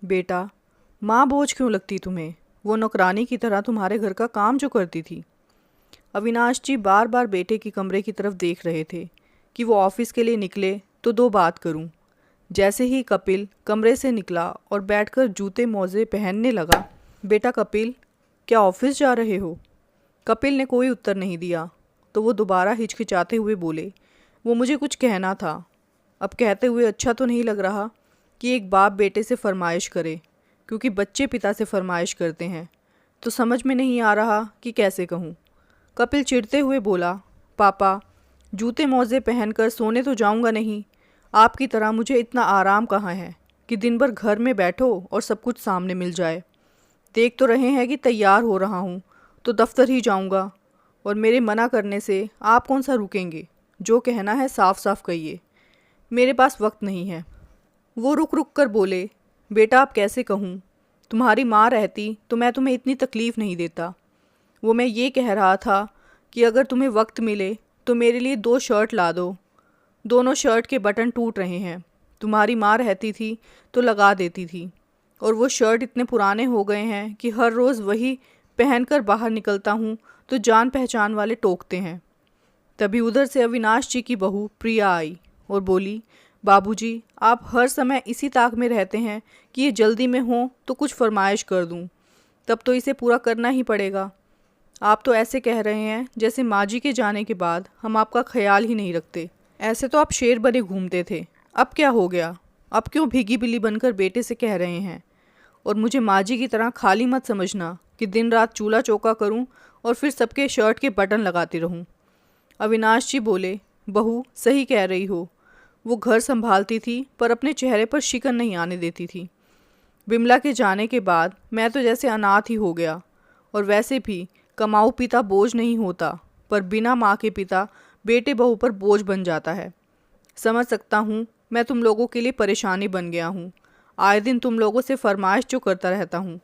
बेटा, माँ बोझ क्यों लगती तुम्हें? वो नौकरानी की तरह तुम्हारे घर का काम जो करती थी। अविनाश जी बार बार बेटे के कमरे की तरफ देख रहे थे कि वो ऑफिस के लिए निकले तो दो बात करूं। जैसे ही कपिल कमरे से निकला और बैठकर जूते मोजे पहनने लगा, बेटा कपिल, क्या ऑफिस जा रहे हो? कपिल ने कोई उत्तर नहीं दिया तो वो दोबारा हिचकिचाते हुए बोले, वो मुझे कुछ कहना था। अब कहते हुए अच्छा तो नहीं लग रहा कि एक बाप बेटे से फरमाइश करे, क्योंकि बच्चे पिता से फरमाइश करते हैं, तो समझ में नहीं आ रहा कि कैसे कहूँ। कपिल चिढ़ते हुए बोला, पापा, जूते मोजे पहनकर सोने तो जाऊंगा नहीं। आपकी तरह मुझे इतना आराम कहाँ है कि दिन भर घर में बैठो और सब कुछ सामने मिल जाए। देख तो रहे हैं कि तैयार हो रहा हूँ तो दफ्तर ही जाऊँगा, और मेरे मना करने से आप कौन सा रुकेंगे? जो कहना है साफ साफ कहिए। मेरे पास वक्त नहीं है। वो रुक रुक कर बोले, बेटा आप कैसे कहूँ? तुम्हारी माँ रहती तो मैं तुम्हें इतनी तकलीफ़ नहीं देता। वो मैं ये कह रहा था कि अगर तुम्हें वक्त मिले तो मेरे लिए 2 शर्ट ला दो। दोनों शर्ट के बटन टूट रहे हैं। तुम्हारी माँ रहती थी तो लगा देती थी, और वो शर्ट इतने पुराने हो गए हैं कि हर रोज़ वही पहनकर बाहर निकलता हूँ तो जान पहचान वाले टोकते हैं। तभी उधर से अविनाश जी की बहू प्रिया आई और बोली, बाबूजी, आप हर समय इसी ताक में रहते हैं कि ये जल्दी में हो तो कुछ फरमाइश कर दूं, तब तो इसे पूरा करना ही पड़ेगा। आप तो ऐसे कह रहे हैं जैसे माँ जी के जाने के बाद हम आपका ख्याल ही नहीं रखते। ऐसे तो आप शेर बने घूमते थे, अब क्या हो गया? अब क्यों भीगी बिल्ली बनकर बेटे से कह रहे हैं? और मुझे माँ जी की तरह खाली मत समझना कि दिन रात चूल्हा चौका करूं और फिर सबके शर्ट के बटन लगाती रहूं। अविनाश जी बोले, बहू सही कह रही हो। वो घर संभालती थी पर अपने चेहरे पर शिकन नहीं आने देती थी। बिमला के जाने के बाद मैं तो जैसे अनाथ ही हो गया। और वैसे भी कमाऊ पिता बोझ नहीं होता, पर बिना माँ के पिता बेटे बहू पर बोझ बन जाता है। समझ सकता हूँ, मैं तुम लोगों के लिए परेशानी बन गया हूँ। आए दिन तुम लोगों से फरमाइश जो करता रहता हूँ।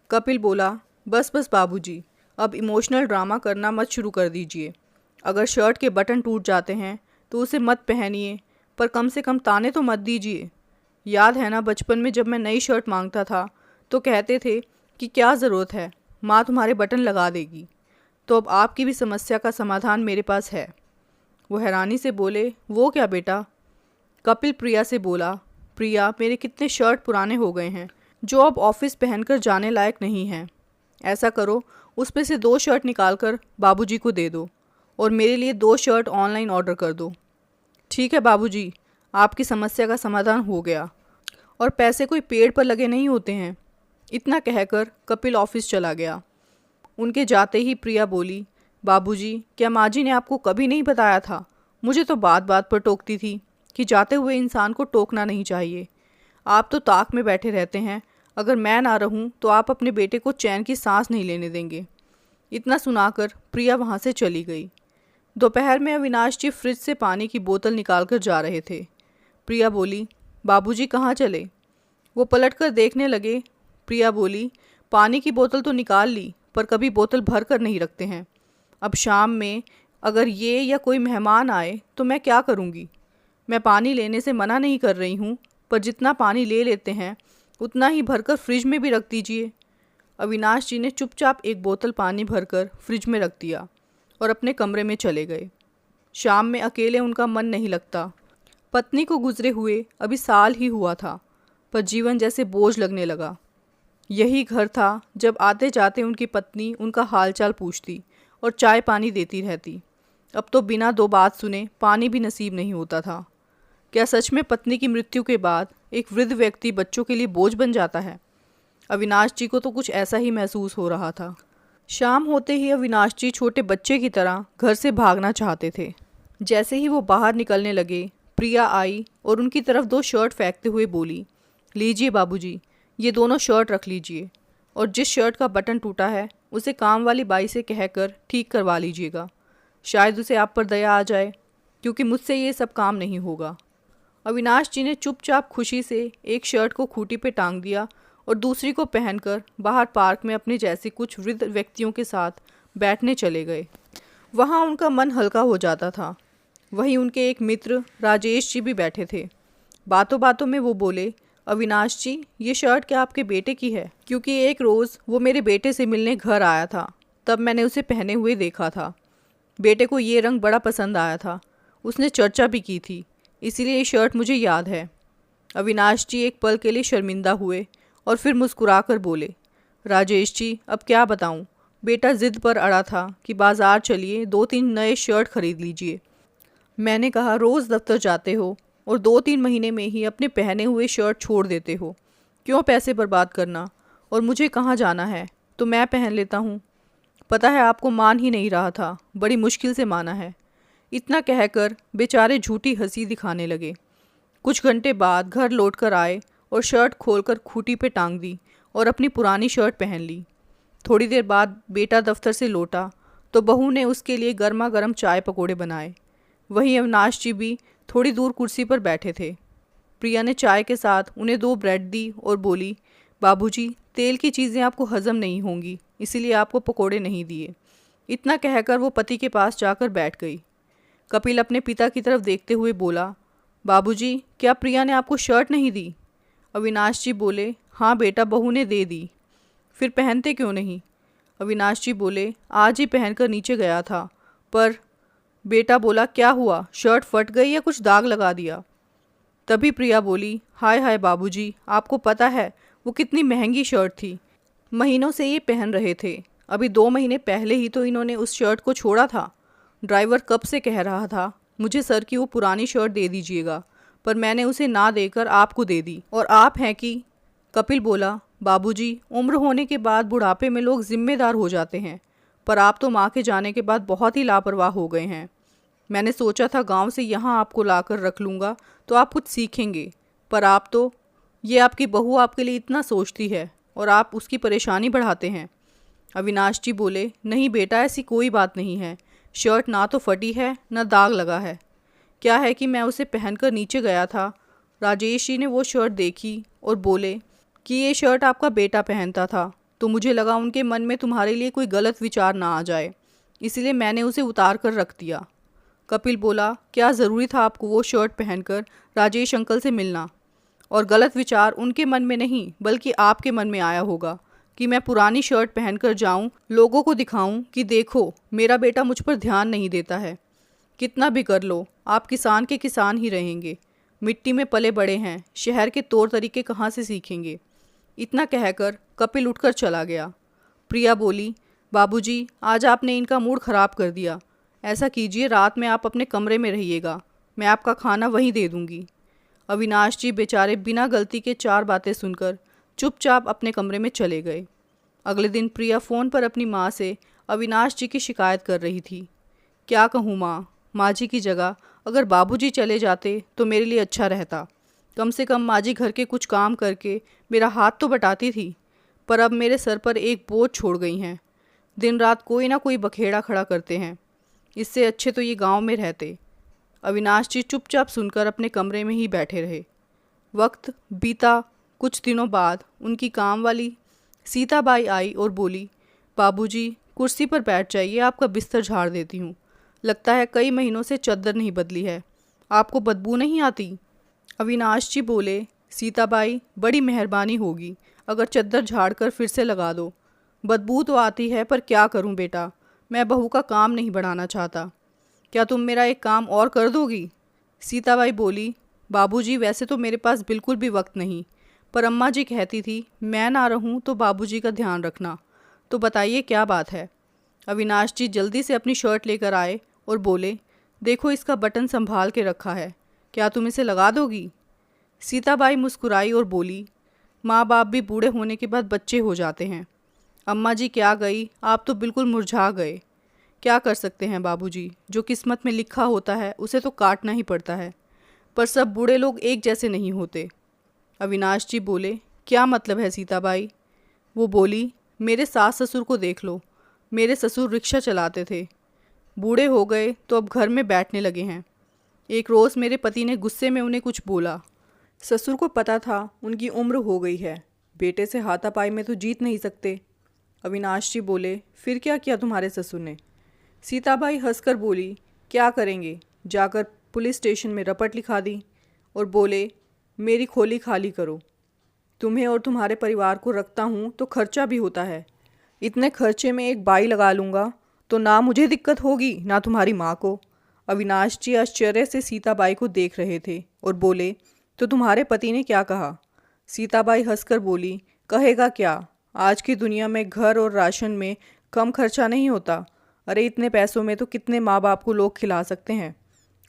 कपिल बोला, बस बस बाबूजी, अब इमोशनल ड्रामा करना मत शुरू कर दीजिए। अगर शर्ट के बटन टूट जाते हैं तो उसे मत पहनिए, पर कम से कम ताने तो मत दीजिए। याद है ना, बचपन में जब मैं नई शर्ट मांगता था तो कहते थे कि क्या ज़रूरत है, माँ तुम्हारे बटन लगा देगी। तो अब आपकी भी समस्या का समाधान मेरे पास है। वो हैरानी से बोले, वो क्या बेटा? कपिल प्रिया से बोला, प्रिया, मेरे कितने शर्ट पुराने हो गए हैं जो अब ऑफिस पहनकर जाने लायक नहीं हैं। ऐसा करो, उसमें से 2 शर्ट निकाल कर बाबूजी को दे दो और मेरे लिए 2 शर्ट ऑनलाइन ऑर्डर कर दो। ठीक है बाबूजी, आपकी समस्या का समाधान हो गया, और पैसे कोई पेड़ पर लगे नहीं होते हैं। इतना कहकर कपिल ऑफिस चला गया। उनके जाते ही प्रिया बोली, बाबूजी, क्या माँ जी ने आपको कभी नहीं बताया था? मुझे तो बात बात पर टोकती थी कि जाते हुए इंसान को टोकना नहीं चाहिए। आप तो ताक में बैठे रहते हैं, अगर मैं ना रहूं तो आप अपने बेटे को चैन की सांस नहीं लेने देंगे। इतना सुनाकर प्रिया वहाँ से चली गई। दोपहर में अविनाश जी फ्रिज से पानी की बोतल निकाल कर जा रहे थे। प्रिया बोली, बाबूजी कहाँ चले? वो पलट कर देखने लगे। प्रिया बोली, पानी की बोतल तो निकाल ली, पर कभी बोतल भर कर नहीं रखते हैं। अब शाम में अगर ये या कोई मेहमान आए तो मैं क्या करूँगी? मैं पानी लेने से मना नहीं कर रही हूँ, पर जितना पानी ले लेते हैं उतना ही भरकर फ्रिज में भी रख दीजिए। अविनाश जी ने चुपचाप एक बोतल पानी भरकर फ्रिज में रख दिया और अपने कमरे में चले गए। शाम में अकेले उनका मन नहीं लगता। पत्नी को गुजरे हुए अभी साल ही हुआ था, पर जीवन जैसे बोझ लगने लगा। यही घर था जब आते जाते उनकी पत्नी उनका हालचाल पूछती और चाय पानी देती रहती। अब तो बिना 2 बात सुने पानी भी नसीब नहीं होता था। क्या सच में पत्नी की मृत्यु के बाद एक वृद्ध व्यक्ति बच्चों के लिए बोझ बन जाता है? अविनाश जी को तो कुछ ऐसा ही महसूस हो रहा था। शाम होते ही अविनाश जी छोटे बच्चे की तरह घर से भागना चाहते थे। जैसे ही वो बाहर निकलने लगे, प्रिया आई और उनकी तरफ 2 शर्ट फेंकते हुए बोली, लीजिए बाबूजी, ये दोनों शर्ट रख लीजिए, और जिस शर्ट का बटन टूटा है उसे काम वाली बाई से कहकर ठीक करवा लीजिएगा। शायद उसे आप पर दया आ जाए, क्योंकि मुझसे ये सब काम नहीं होगा। अविनाश जी ने चुपचाप खुशी से एक शर्ट को खूंटी पे टांग दिया और दूसरी को पहनकर बाहर पार्क में अपने जैसे कुछ वृद्ध व्यक्तियों के साथ बैठने चले गए। वहाँ उनका मन हल्का हो जाता था। वहीं उनके एक मित्र राजेश जी भी बैठे थे। बातों बातों में वो बोले, अविनाश जी, ये शर्ट क्या आपके बेटे की है? क्योंकि एक रोज़ वो मेरे बेटे से मिलने घर आया था, तब मैंने उसे पहने हुए देखा था। बेटे को ये रंग बड़ा पसंद आया था, उसने चर्चा भी की थी, इसीलिए ये शर्ट मुझे याद है। अविनाश जी एक पल के लिए शर्मिंदा हुए और फिर मुस्कुराकर बोले, राजेश जी अब क्या बताऊं, बेटा ज़िद पर अड़ा था कि बाज़ार चलिए 2-3 नए शर्ट खरीद लीजिए। मैंने कहा रोज़ दफ्तर जाते हो और 2-3 महीने में ही अपने पहने हुए शर्ट छोड़ देते हो, क्यों पैसे बर्बाद करना, और मुझे कहाँ जाना है तो मैं पहन लेता हूँ। पता है आपको मान ही नहीं रहा था, बड़ी मुश्किल से माना है। इतना कहकर बेचारे झूठी हंसी दिखाने लगे। कुछ घंटे बाद घर लौटकर आए और शर्ट खोलकर खूंटी पे टांग दी और अपनी पुरानी शर्ट पहन ली। थोड़ी देर बाद बेटा दफ्तर से लौटा तो बहू ने उसके लिए गर्मा गर्म चाय पकोड़े बनाए। वहीं अविनाश जी भी थोड़ी दूर कुर्सी पर बैठे थे। प्रिया ने चाय के साथ उन्हें 2 ब्रेड दी और बोली, बाबूजी तेल की चीज़ें आपको हज़म नहीं होंगी, इसीलिए आपको पकोड़े नहीं दिए। इतना कहकर वो पति के पास जाकर बैठ गई। कपिल अपने पिता की तरफ देखते हुए बोला, बाबूजी क्या प्रिया ने आपको शर्ट नहीं दी? अविनाश जी बोले, हाँ बेटा, बहू ने दे दी। फिर पहनते क्यों नहीं? अविनाश जी बोले, आज ही पहनकर नीचे गया था, पर बेटा बोला, क्या हुआ, शर्ट फट गई या कुछ दाग लगा दिया? तभी प्रिया बोली, हाय हाय बाबूजी, आपको पता है वो कितनी महंगी शर्ट थी, महीनों से ये पहन रहे थे, अभी 2 महीने पहले ही तो इन्होंने उस शर्ट को छोड़ा था। ड्राइवर कब से कह रहा था मुझे सर की वो पुरानी शर्ट दे दीजिएगा, पर मैंने उसे ना देकर आपको दे दी, और आप हैं कि। कपिल बोला, बाबूजी उम्र होने के बाद बुढ़ापे में लोग जिम्मेदार हो जाते हैं, पर आप तो माँ के जाने के बाद बहुत ही लापरवाह हो गए हैं। मैंने सोचा था गांव से यहाँ आपको लाकर रख लूँगा तो आप कुछ सीखेंगे, पर आप तो, ये आपकी बहू आपके लिए इतना सोचती है और आप उसकी परेशानी बढ़ाते हैं। अविनाश जी बोले, नहीं बेटा, ऐसी कोई बात नहीं है, शर्ट ना तो फटी है ना दाग लगा है। क्या है कि मैं उसे पहनकर नीचे गया था, राजेश जी ने वो शर्ट देखी और बोले कि ये शर्ट आपका बेटा पहनता था, तो मुझे लगा उनके मन में तुम्हारे लिए कोई गलत विचार ना आ जाए, इसलिए मैंने उसे उतार कर रख दिया। कपिल बोला, क्या ज़रूरी था आपको वो शर्ट पहनकर राजेश अंकल से मिलना? और गलत विचार उनके मन में नहीं बल्कि आपके मन में आया होगा कि मैं पुरानी शर्ट पहनकर जाऊं, लोगों को दिखाऊं कि देखो मेरा बेटा मुझ पर ध्यान नहीं देता है। कितना भी कर लो, आप किसान के किसान ही रहेंगे, मिट्टी में पले बड़े हैं, शहर के तौर तरीके कहाँ से सीखेंगे? इतना कहकर कपिल उठकर चला गया। प्रिया बोली, बाबूजी आज आपने इनका मूड ख़राब कर दिया, ऐसा कीजिए रात में आप अपने कमरे में रहिएगा, मैं आपका खाना वहीं दे दूँगी। अविनाश जी बेचारे बिना गलती के 4 बातें सुनकर चुपचाप अपने कमरे में चले गए। अगले दिन प्रिया फ़ोन पर अपनी माँ से अविनाश जी की शिकायत कर रही थी। क्या कहूँ माँ जी की जगह अगर बाबूजी चले जाते तो मेरे लिए अच्छा रहता, कम से कम माँ जी घर के कुछ काम करके मेरा हाथ तो बटाती थी, पर अब मेरे सर पर एक बोझ छोड़ गई हैं। दिन रात कोई ना कोई बखेड़ा खड़ा करते हैं, इससे अच्छे तो ये गांव में रहते। अविनाश जी चुपचाप सुनकर अपने कमरे में ही बैठे रहे। वक्त बीता। कुछ दिनों बाद उनकी काम वाली सीताबाई आई और बोली, बाबूजी कुर्सी पर बैठ जाइए, आपका बिस्तर झाड़ देती हूँ, लगता है कई महीनों से चद्दर नहीं बदली है, आपको बदबू नहीं आती? अविनाश जी बोले, सीताबाई बड़ी मेहरबानी होगी अगर चद्दर झाड़कर फिर से लगा दो, बदबू तो आती है पर क्या करूं बेटा, मैं बहू का काम नहीं बढ़ाना चाहता, क्या तुम मेरा एक काम और कर दोगी? सीताबाई बोली, बाबूजी वैसे तो मेरे पास बिल्कुल भी वक्त नहीं, पर अम्मा जी कहती थी मैं ना रहूं तो बाबूजी का ध्यान रखना, तो बताइए क्या बात है? अविनाश जी जल्दी से अपनी शर्ट लेकर आए और बोले, देखो इसका बटन संभाल के रखा है, क्या तुम इसे लगा दोगी? सीताबाई मुस्कुराई और बोली, माँ बाप भी बूढ़े होने के बाद बच्चे हो जाते हैं। अम्मा जी क्या गई, आप तो बिल्कुल मुरझा गए। क्या कर सकते हैं बाबूजी, जो किस्मत में लिखा होता है उसे तो काटना ही पड़ता है, पर सब बूढ़े लोग एक जैसे नहीं होते। अविनाश जी बोले, क्या मतलब है सीताबाई? वो बोली, मेरे सास ससुर को देख लो, मेरे ससुर रिक्शा चलाते थे, बूढ़े हो गए तो अब घर में बैठने लगे हैं। एक रोज़ मेरे पति ने गुस्से में उन्हें कुछ बोला। ससुर को पता था उनकी उम्र हो गई है, बेटे से हाथापाई में तो जीत नहीं सकते। अविनाश जी बोले, फिर क्या किया तुम्हारे ससुर ने? सीताबाई हंसकर बोली, क्या करेंगे, जाकर पुलिस स्टेशन में रपट लिखा दी और बोले, मेरी खोली खाली करो, तुम्हें और तुम्हारे परिवार को रखता हूँ तो खर्चा भी होता है। इतने खर्चे में एक बाई लगा लूँगा तो ना मुझे दिक्कत होगी ना तुम्हारी माँ को। अविनाश जी आश्चर्य से सीताबाई को देख रहे थे और बोले, तो तुम्हारे पति ने क्या कहा? सीताबाई हंसकर बोली, कहेगा क्या, आज की दुनिया में घर और राशन में कम खर्चा नहीं होता। अरे इतने पैसों में तो कितने माँ बाप को लोग खिला सकते हैं।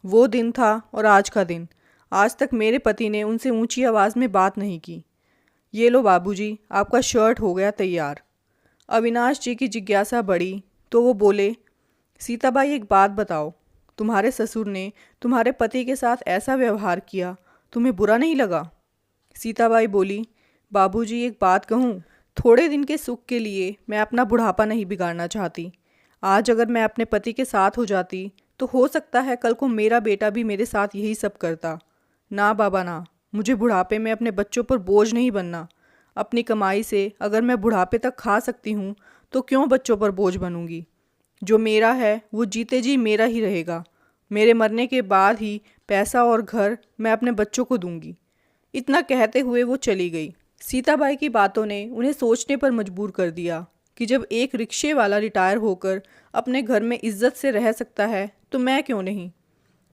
वो दिन था और आज का दिन। आज तक मेरे पति ने उनसे ऊंची आवाज़ में बात नहीं की। ये लो बाबूजी, आपका शर्ट हो गया तैयार। अविनाश जी की जिज्ञासा बढ़ी तो वो बोले, सीताबाई एक बात बताओ, तुम्हारे ससुर ने तुम्हारे पति के साथ ऐसा व्यवहार किया, तुम्हें बुरा नहीं लगा? सीताबाई बोली, बाबूजी एक बात कहूँ, थोड़े दिन के सुख के लिए मैं अपना बुढ़ापा नहीं बिगाड़ना चाहती। आज अगर मैं अपने पति के साथ हो जाती तो हो सकता है कल को मेरा बेटा भी मेरे साथ यही सब करता। ना बाबा ना, मुझे बुढ़ापे में अपने बच्चों पर बोझ नहीं बनना। अपनी कमाई से अगर मैं बुढ़ापे तक खा सकती हूँ तो क्यों बच्चों पर बोझ बनूंगी। जो मेरा है वो जीते जी मेरा ही रहेगा। मेरे मरने के बाद ही पैसा और घर मैं अपने बच्चों को दूंगी। इतना कहते हुए वो चली गई। सीताबाई की बातों ने उन्हें सोचने पर मजबूर कर दिया कि जब एक रिक्शे वाला रिटायर होकर अपने घर में इज्जत से रह सकता है तो मैं क्यों नहीं।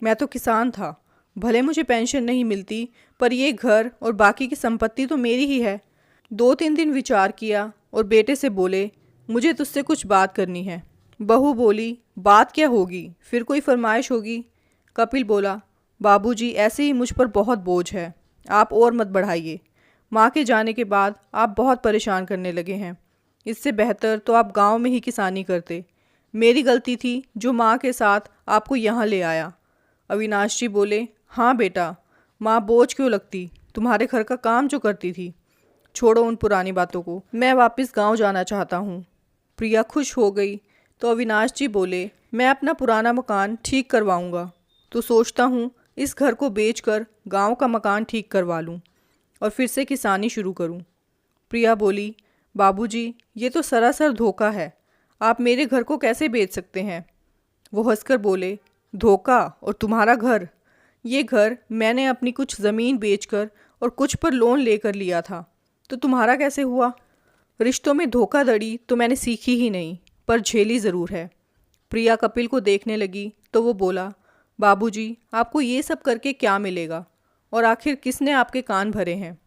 मैं तो किसान था, भले मुझे पेंशन नहीं मिलती, पर ये घर और बाकी की संपत्ति तो मेरी ही है। 2-3 दिन विचार किया और बेटे से बोले, मुझे तुझसे कुछ बात करनी है। बहू बोली, बात क्या होगी, फिर कोई फरमाइश होगी? कपिल बोला, बाबूजी ऐसे ही मुझ पर बहुत बोझ है, आप और मत बढ़ाइए। माँ के जाने के बाद आप बहुत परेशान करने लगे हैं। इससे बेहतर तो आप गांव में ही किसानी करते। मेरी गलती थी जो माँ के साथ आपको यहाँ ले आया। अविनाश जी बोले, हाँ बेटा, माँ बोझ क्यों लगती, तुम्हारे घर का काम जो करती थी। छोड़ो उन पुरानी बातों को, मैं वापस गांव जाना चाहता हूँ। प्रिया खुश हो गई तो अविनाश जी बोले, मैं अपना पुराना मकान ठीक करवाऊँगा, तो सोचता हूँ इस घर को बेचकर गांव का मकान ठीक करवा लूँ और फिर से किसानी शुरू करूँ। प्रिया बोली, बाबूजी ये तो सरासर धोखा है, आप मेरे घर को कैसे बेच सकते हैं? वो हंसकर बोले, धोखा और तुम्हारा घर? ये घर मैंने अपनी कुछ ज़मीन बेचकर और कुछ पर लोन लेकर लिया था, तो तुम्हारा कैसे हुआ? रिश्तों में धोखाधड़ी तो मैंने सीखी ही नहीं, पर झेली ज़रूर है। प्रिया कपिल को देखने लगी तो वो बोला, बाबूजी आपको ये सब करके क्या मिलेगा, और आखिर किसने आपके कान भरे हैं?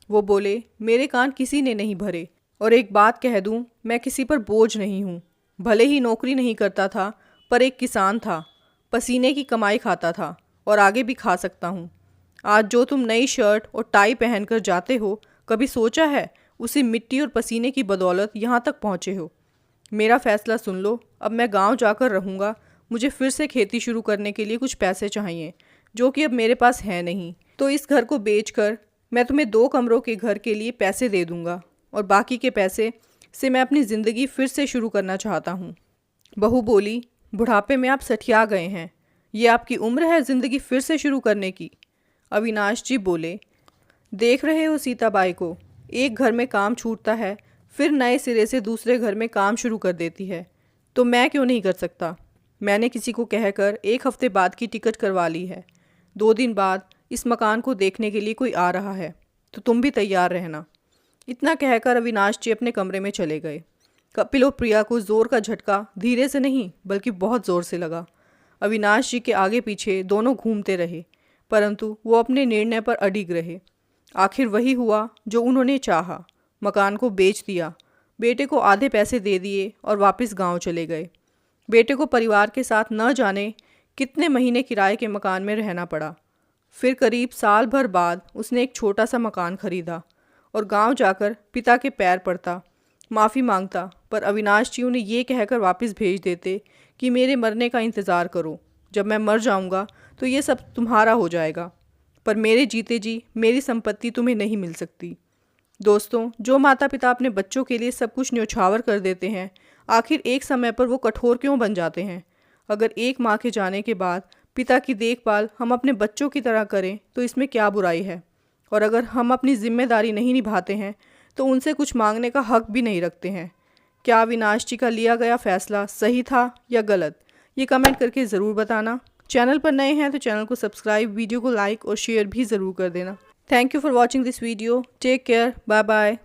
वो बोले, मेरे कान किसी ने नहीं भरे, और एक बात कह दूं, मैं किसी पर बोझ नहीं हूँ। भले ही नौकरी नहीं करता था, पर एक किसान था, पसीने की कमाई खाता था और आगे भी खा सकता हूँ। आज जो तुम नई शर्ट और टाई पहनकर जाते हो, कभी सोचा है उसी मिट्टी और पसीने की बदौलत यहाँ तक पहुँचे हो? मेरा फैसला सुन लो, अब मैं गांव जाकर रहूँगा। मुझे फिर से खेती शुरू करने के लिए कुछ पैसे चाहिए, जो कि अब मेरे पास है नहीं। तो इस घर को बेचकर मैं तुम्हें 2 कमरों के घर के लिए पैसे दे दूँगा, और बाकी के पैसे से मैं अपनी ज़िंदगी फिर से शुरू करना चाहता हूँ। बहू बोली, बुढ़ापे में आप सठिया गए हैं, ये आपकी उम्र है ज़िंदगी फिर से शुरू करने की? अविनाश जी बोले, देख रहे हो सीताबाई को, एक घर में काम छूटता है, फिर नए सिरे से दूसरे घर में काम शुरू कर देती है, तो मैं क्यों नहीं कर सकता? मैंने किसी को कहकर 1 हफ्ते बाद की टिकट करवा ली है। 2 दिन बाद इस मकान को देखने के लिए कोई आ रहा है, तो तुम भी तैयार रहना। इतना कहकर अविनाश जी अपने कमरे में चले गए। कपिल और प्रिया को जोर का झटका धीरे से नहीं बल्कि बहुत ज़ोर से लगा। अविनाश जी के आगे पीछे दोनों घूमते रहे, परंतु वो अपने निर्णय पर अडिग रहे। आखिर वही हुआ जो उन्होंने चाहा, मकान को बेच दिया, बेटे को आधे पैसे दे दिए और वापस गांव चले गए। बेटे को परिवार के साथ न जाने कितने महीने किराए के मकान में रहना पड़ा। फिर करीब साल भर बाद उसने एक छोटा सा मकान खरीदा और गांव जाकर पिता के पैर पड़ता, माफ़ी मांगता, पर अविनाश जी उन्हें ये कहकर वापस भेज देते कि मेरे मरने का इंतज़ार करो, जब मैं मर जाऊंगा तो ये सब तुम्हारा हो जाएगा, पर मेरे जीते जी मेरी संपत्ति तुम्हें नहीं मिल सकती। दोस्तों, जो माता पिता अपने बच्चों के लिए सब कुछ न्योछावर कर देते हैं, आखिर एक समय पर वो कठोर क्यों बन जाते हैं? अगर एक माँ के जाने के बाद पिता की देखभाल हम अपने बच्चों की तरह करें तो इसमें क्या बुराई है? और अगर हम अपनी जिम्मेदारी नहीं निभाते हैं तो उनसे कुछ मांगने का हक भी नहीं रखते हैं। क्या अविनाश जी का लिया गया फैसला सही था या गलत? ये कमेंट करके ज़रूर बताना। चैनल पर नए हैं तो चैनल को सब्सक्राइब, वीडियो को लाइक और शेयर भी ज़रूर कर देना। Thank you for watching this video. Take care. Bye bye.